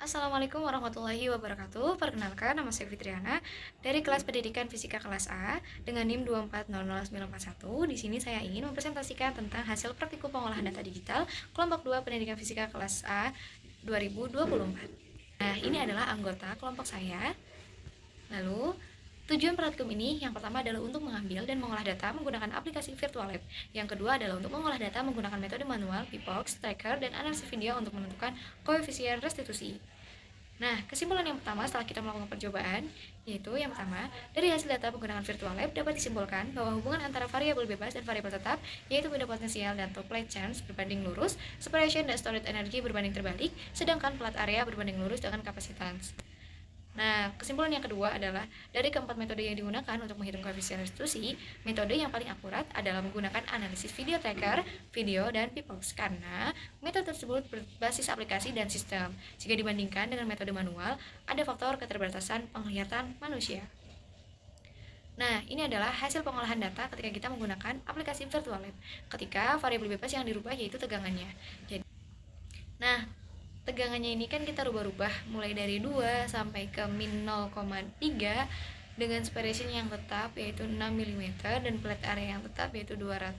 Assalamualaikum warahmatullahi wabarakatuh. Perkenalkan, nama saya Fitriana dari kelas Pendidikan Fisika kelas A dengan NIM 2400941. Di sini saya ingin mempresentasikan tentang hasil praktikum pengolahan data digital kelompok 2 Pendidikan Fisika kelas A 2024. Nah, ini adalah anggota kelompok saya. Lalu, tujuan praktikum ini yang pertama adalah untuk mengambil dan mengolah data menggunakan aplikasi Virtual Lab. Yang kedua adalah untuk mengolah data menggunakan metode manual, VBox, tracker, dan analisis video untuk menentukan koefisien restitusi. Nah, kesimpulan yang pertama setelah kita melakukan percobaan, yaitu yang pertama, dari hasil data penggunaan Virtual Lab dapat disimpulkan bahwa hubungan antara variabel bebas dan variabel tetap, yaitu beda potensial dan top-plate chance berbanding lurus, separation dan storage energy berbanding terbalik, sedangkan plat area berbanding lurus dengan kapasitas. Nah, kesimpulan yang kedua adalah dari keempat metode yang digunakan untuk menghitung koefisien restitusi, metode yang paling akurat adalah menggunakan analisis video tracker, video, dan VBox karena metode tersebut berbasis aplikasi dan sistem. Jika dibandingkan dengan metode manual, ada faktor keterbatasan penglihatan manusia. Nah, ini adalah hasil pengolahan data ketika kita menggunakan aplikasi Virtual Lab. Ketika variabel bebas yang dirubah yaitu tegangannya. Nah, tegangannya ini kan kita rubah-rubah mulai dari 2 sampai ke min 0,3 dengan separation yang tetap yaitu 6 mm dan plate area yang tetap yaitu 200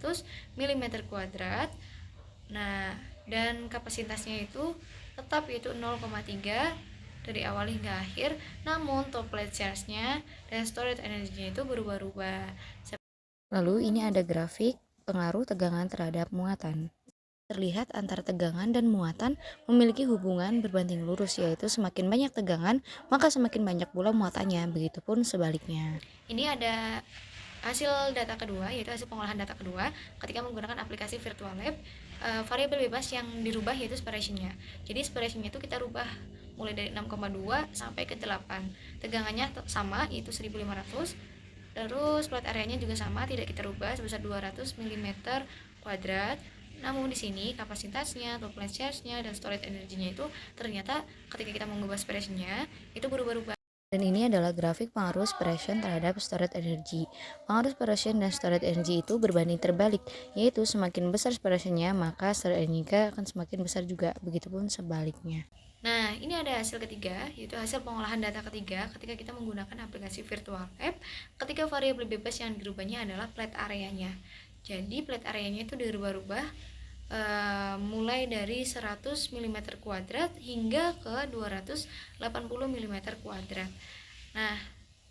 mm kuadrat. Nah, dan kapasitasnya itu tetap yaitu 0,3 dari awal hingga akhir, namun top plate charge-nya dan storage energy-nya itu berubah-ubah. Lalu ini ada grafik pengaruh tegangan terhadap muatan. Terlihat antara tegangan dan muatan memiliki hubungan berbanding lurus, yaitu semakin banyak tegangan maka semakin banyak pula muatannya, begitupun sebaliknya. Ini ada hasil data kedua, yaitu hasil pengolahan data kedua ketika menggunakan aplikasi Virtual Lab. Variabel bebas yang dirubah yaitu separation-nya. Jadi separation-nya itu kita rubah mulai dari 6,2 sampai ke 8. Tegangannya sama yaitu 1500. Terus plate area-nya juga sama, tidak kita rubah sebesar 200 mm kuadrat. Namun di sini kapasitasnya, top plate charge-nya, dan storage energy-nya itu ternyata ketika kita mengubah separation-nya itu berubah-ubah. Dan ini adalah grafik pengaruh separation terhadap storage energy. Pengaruh separation dan storage energy itu berbanding terbalik, yaitu semakin besar separation-nya maka storage energy akan semakin besar juga, begitupun sebaliknya. Nah, ini ada hasil ketiga, yaitu hasil pengolahan data ketiga ketika kita menggunakan aplikasi Virtual Lab. Ketika variabel bebas yang dirubahnya adalah plate area-nya. Jadi plate area-nya itu dirubah-rubah mulai dari 100 mm kuadrat hingga ke 280 mm kuadrat. Nah,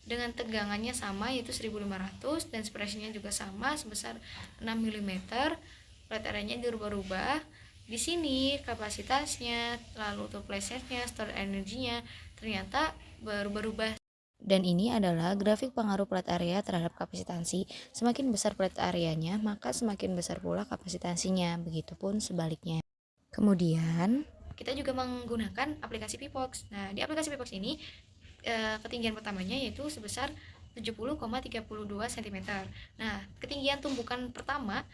dengan tegangannya sama yaitu 1500 dan separation-nya juga sama sebesar 6 mm. Plate area-nya dirubah-rubah. Di sini kapasitasnya, lalu untuk plate-nya, store energinya ternyata berubah-ubah. Dan ini adalah grafik pengaruh plate area terhadap kapasitansi. Semakin besar plate areanya, maka semakin besar pula kapasitansinya, begitupun sebaliknya. Kemudian, kita juga menggunakan aplikasi VBox. Nah, di aplikasi VBox ini ketinggian pertamanya yaitu sebesar 70,32 cm. Nah, ketinggian tumbukan pertama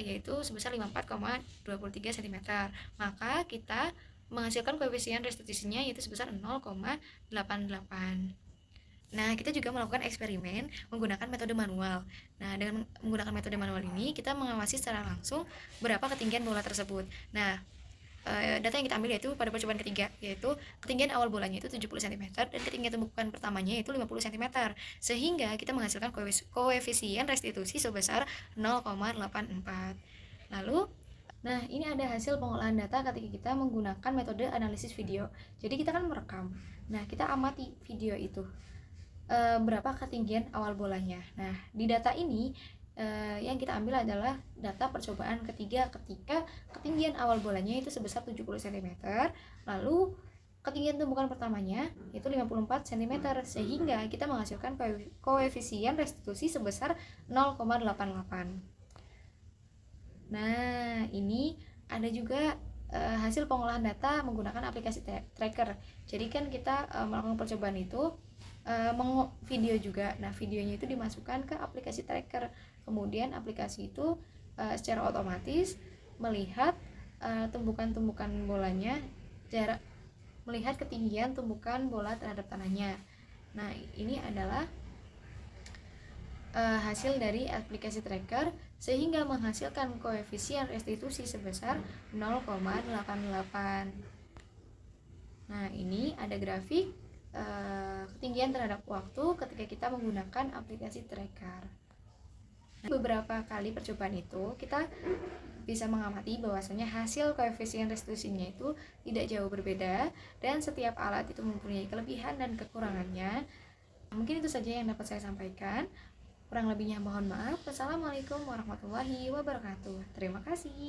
yaitu sebesar 54,23 cm. Maka kita menghasilkan koefisien restitusinya yaitu sebesar 0,88. Nah, kita juga melakukan eksperimen menggunakan metode manual. Nah, dengan menggunakan metode manual ini, kita mengawasi secara langsung berapa ketinggian bola tersebut. Nah, data yang kita ambil yaitu pada percobaan ketiga, yaitu ketinggian awal bolanya itu 70 cm dan ketinggian tumpukan pertamanya yaitu 50 cm. Sehingga kita menghasilkan koefisien restitusi sebesar 0,84. Lalu, nah, ini ada hasil pengolahan data ketika kita menggunakan metode analisis video. Jadi kita kan merekam. Nah, kita amati video itu. Berapa ketinggian awal bolanya. Nah, di data ini yang kita ambil adalah data percobaan ketiga ketika ketinggian awal bolanya itu sebesar 70 cm, lalu ketinggian tumpukan pertamanya itu 54 cm, sehingga kita menghasilkan koefisien restitusi sebesar 0,88. Nah, ini ada juga hasil pengolahan data menggunakan aplikasi tracker. Jadi kan kita melakukan percobaan itu video juga. Nah, videonya itu dimasukkan ke aplikasi tracker. Kemudian aplikasi itu secara otomatis melihat tumpukan-tumpukan bolanya, melihat ketinggian tumpukan bola terhadap tanahnya. Nah, ini adalah hasil dari aplikasi tracker sehingga menghasilkan koefisien restitusi sebesar 0,88. Nah, ini ada grafik ketinggian terhadap waktu ketika kita menggunakan aplikasi tracker. Nah, beberapa kali percobaan itu kita bisa mengamati bahwasanya hasil koefisien restitusinya itu tidak jauh berbeda dan setiap alat itu mempunyai kelebihan dan kekurangannya. Mungkin itu saja yang dapat saya sampaikan. Kurang lebihnya mohon maaf. Wassalamualaikum warahmatullahi wabarakatuh. Terima kasih.